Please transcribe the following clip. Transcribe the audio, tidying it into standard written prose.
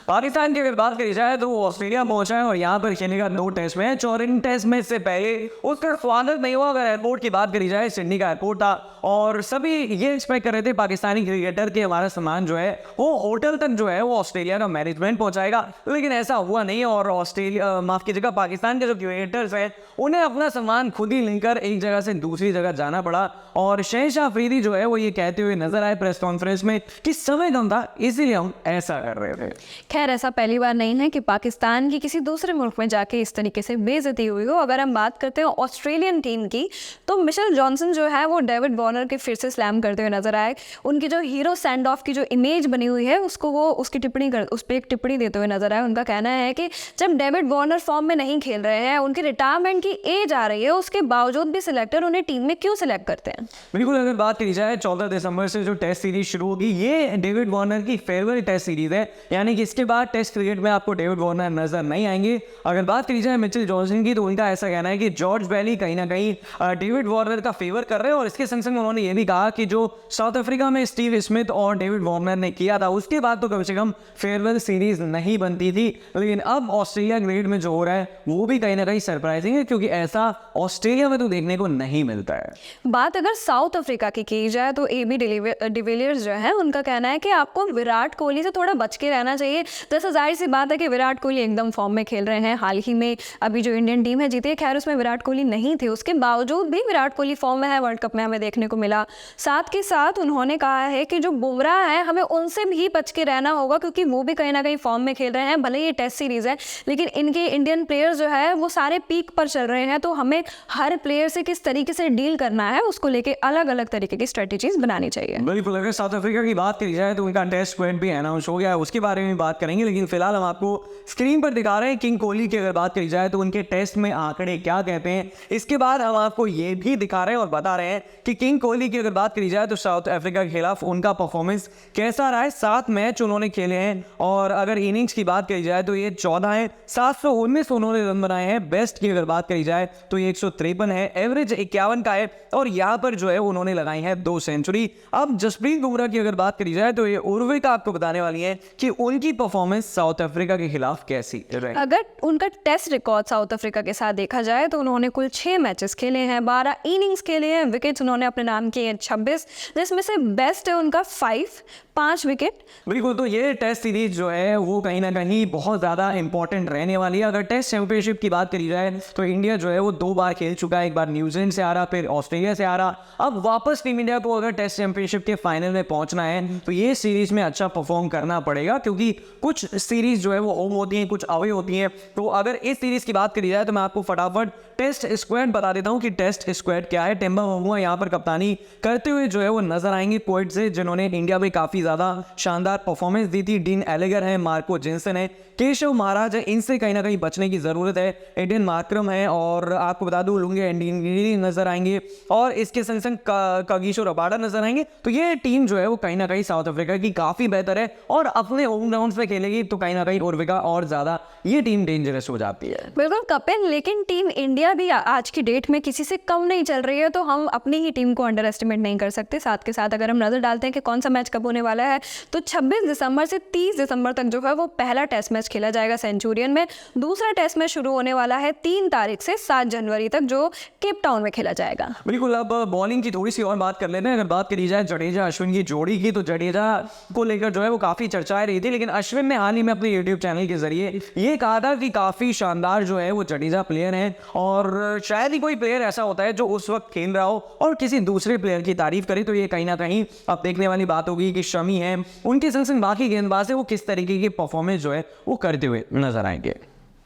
पाकिस्तान की अगर बात करी जाए तो वो ऑस्ट्रेलिया पहुंचा है और यहाँ पर खेलेगा 2 टेस्ट मैच, और इन टेस्ट मैच से पहले उसका स्वागत नहीं हुआ। अगर एयरपोर्ट की बात करी जाए, सिडनी का एयरपोर्ट था और सभी ये एक्सपेक्ट कर रहे थे पाकिस्तानी क्रिकेटर के हमारा सामान जो है वो होटल तक जो है वो ऑस्ट्रेलिया का मैनेजमेंट पहुंचाएगा, लेकिन ऐसा हुआ नहीं। और ऑस्ट्रेलिया माफ कीजिएगा, पाकिस्तान के जो क्रिकेटर्स हैं उन्हें अपना सामान खुद ही लेकर एक जगह से दूसरी जगह जाना पड़ा। और शहशाह अफरीदी जो है वो ये कहते हुए नजर आए प्रेस कॉन्फ्रेंस में कि समय कम था इसीलिए हम ऐसा कर रहे थे। खैर, ऐसा पहली बार नहीं है कि पाकिस्तान की किसी दूसरे मुल्क में जाके इस तरीके से बेइज्जती हुई हो। अगर हम बात करते हैं ऑस्ट्रेलियन टीम की, तो मिशेल जॉनसन जो है वो डेविड वार्नर के फिर से स्लैम करते हुए नजर आए। उनकी जो हीरो सेंड ऑफ की जो इमेज बनी हुई है उसको वो उस पर एक टिप्पणी देते हुए नजर आए। उनका कहना है कि जब डेविड वार्नर फॉर्म में नहीं खेल रहे हैं, उनकी रिटायरमेंट की एज आ रही है, उसके बावजूद भी सिलेक्टर उन्हें टीम में क्यों सिलेक्ट करते हैं। बिल्कुल, अगर बात की जाए 14 दिसंबर से जो टेस्ट सीरीज शुरू होगी, ये डेविड वार्नर की फेवरेट टेस्ट सीरीज है, यानी कि इसके बाद टेस्ट क्रिकेट में आपको डेविड वार्नर नजर नहीं आएंगे। अगर बात की जाए मिचेल जॉनसन की, तो उनका ऐसा कहना है कि जॉर्ज बैली कहीं ना कहीं डेविड वार्नर का फेवर कर रहे हैं। और इसके संग संग उन्होंने ये भी कहा कि जो साउथ अफ्रीका में स्टीव स्मिथ और डेविड वार्नर ने किया था उसके बाद तो कम से कम फेयरवेल सीरीज नहीं बनती थी, लेकिन अब ऑस्ट्रेलिया क्रिकेट में जो हो रहा है वो भी कहीं ना कहीं सरप्राइजिंग है, क्योंकि ऐसा ऑस्ट्रेलिया में तो देखने को नहीं मिलता है। बात अगर साउथ अफ्रीका की जाए तो AB डिविलियर्स जो है उनका कहना है कि आपको विराट कोहली से थोड़ा बच के रहना चाहिए। जैसे जाहिर सी बात है कि विराट कोहली एकदम फॉर्म में खेल रहे हैं। हाल ही में अभी जो इंडियन टीम है जीती है, खैर उसमें विराट कोहली नहीं थे, उसके बावजूद भी विराट कोहली फॉर्म में है, वर्ल्ड कप में हमें देखने को मिला। साथ के साथ उन्होंने कहा है कि जो बुमराह है हमें उनसे भी बच के रहना होगा, क्योंकि वो भी कहीं ना कहीं फॉर्म में खेल रहे हैं। भले ये टेस्ट सीरीज है, लेकिन इनके इंडियन प्लेयर्स जो है वो सारे पीक पर चल रहे हैं, तो हमें हर प्लेयर से किस तरीके से डील करना है उसको लेके अलग अलग तरीके की स्ट्रेटेजीज बनानी चाहिए। बिल्कुल, अगर साउथ अफ्रीका की बात करी जाए तो उनका टेस्ट स्क्वाड भी अनाउंस हो गया है, उसके बारे में बात करेंगे। लेकिन फिलहाल हम आपको स्क्रीन पर दिखा रहे हैं किंग कोहली की अगर बात करी जाए तो उनके टेस्ट में आंकड़े क्या कहते हैं। इसके बाद हम आपको ये भी दिखा रहे हैं और बता रहे हैं कि किंग कोहली की अगर बात करी जाए तो साउथ अफ्रीका के खिलाफ उनका परफॉर्मेंस कैसा रहा है। 7 मैच उन्होंने खेले हैं और अगर इनिंग्स की बात करी जाए तो ये 14 है, 719 उन्होंने रन बनाए हैं। बेस्ट की अगर बात करी जाए तो ये 153 है, एवरेज 51 का है और यहाँ पर जो है उन्होंने लगाई है 2 सेंचुरी। अब जसप्रीत बुमराह की अगर बात करी जाए तो ये उर्वे का आपको बताने वाली है कि उनकी परफॉर्मेंस साउथ अफ्रीका के खिलाफ कैसी रही। अगर उनका टेस्ट रिकॉर्ड साउथ अफ्रीका के साथ देखा जाए तो उन्होंने कुल 6 मैचेस खेले हैं, 12 इनिंग्स खेले हैं, विकेट्स उन्होंने अपने नाम किए हैं 26, जिसमें से बेस्ट है उनका 5 विकेट। बिल्कुल, तो ये टेस्ट सीरीज जो है वो कहीं ना कहीं बहुत ज़्यादा इंपॉर्टेंट रहने वाली है। अगर टेस्ट चैंपियनशिप की बात करी जाए तो इंडिया जो है वो 2 बार खेल चुका है, एक बार न्यूजीलैंड से आ रहा, फिर ऑस्ट्रेलिया से आ रहा। अब वापस टीम इंडिया को अगर टेस्ट चैंपियनशिप के फाइनल में पहुंचना है तो ये सीरीज में अच्छा परफॉर्म करना पड़ेगा, क्योंकि कुछ सीरीज जो है वो होम होती हैं, कुछ अवे होती हैं। तो अगर इस सीरीज की बात करी जाए तो मैं आपको फटाफट टेस्ट स्क्वाड बता देता हूं कि टेस्ट स्क्वाड क्या है। टेम्बा बावुआ यहाँ पर कप्तानी करते हुए जो है वो नजर आएंगे पोइट से, जिन्होंने इंडिया में काफी ज्यादा शानदार परफॉर्मेंस दी थी। डीन एलेगर है, मार्को जिनसन है, केशव महाराज है, इनसे कहीं ना कहीं बचने की जरूरत है। एडन मार्क्रम है और आपको बता दूं लुंगे एंडी नजर आएंगे और इसके संग संग कागिसो रबाडा नजर आएंगे। तो ये टीम जो है वो कहीं ना कहीं साउथ अफ्रीका की काफी बेहतर है और अपने होम ग्राउंड पे खेलेगी तो कहीं ना कहीं उर्विका और ज्यादा ये टीम डेंजरस हो जाती है। बिल्कुल कपिल, लेकिन टीम इंडिया भी आज की डेट में किसी से कम नहीं चल रही है, तो हम अपनी ही टीम को अंडर एस्टिमेट नहीं कर सकते। साथ के साथ अगर हम नजर डालते हैं कि कौन सा मैच कब होने वाला है, तो 26 दिसंबर से 30 दिसंबर तक जो है वो पहला टेस्ट मैच खेला जाएगा सेंचुरियन में। दूसरा टेस्ट मैच शुरू होने वाला है 3 तारीख से 7 जनवरी तक, जो केप टाउन में खेला जाएगा। बिल्कुल, अब बॉलिंग की थोड़ी सी और बात कर लेते हैं। अगर बात करी जाए जडेजा अश्विन की जोड़ी की, तो जडेजा को लेकर जो है वो काफी चर्चाएं रही थी, लेकिन अश्विन ने हाल ही में अपने यूट्यूब चैनल के जरिए ये कहा था कि काफी शानदार जो है वो जडेजा प्लेयर है और शायद ही कोई प्लेयर ऐसा होता है जो उस वक्त खेल रहा हो और किसी दूसरे प्लेयर की तारीफ करे। तो ये कहीं ना कहीं अब देखने वाली बात होगी कि शमी है, उनके संग संग बाकी गेंदबाज है, वो किस तरीके की परफॉर्मेंस जो है वो करते हुए नजर आएंगे।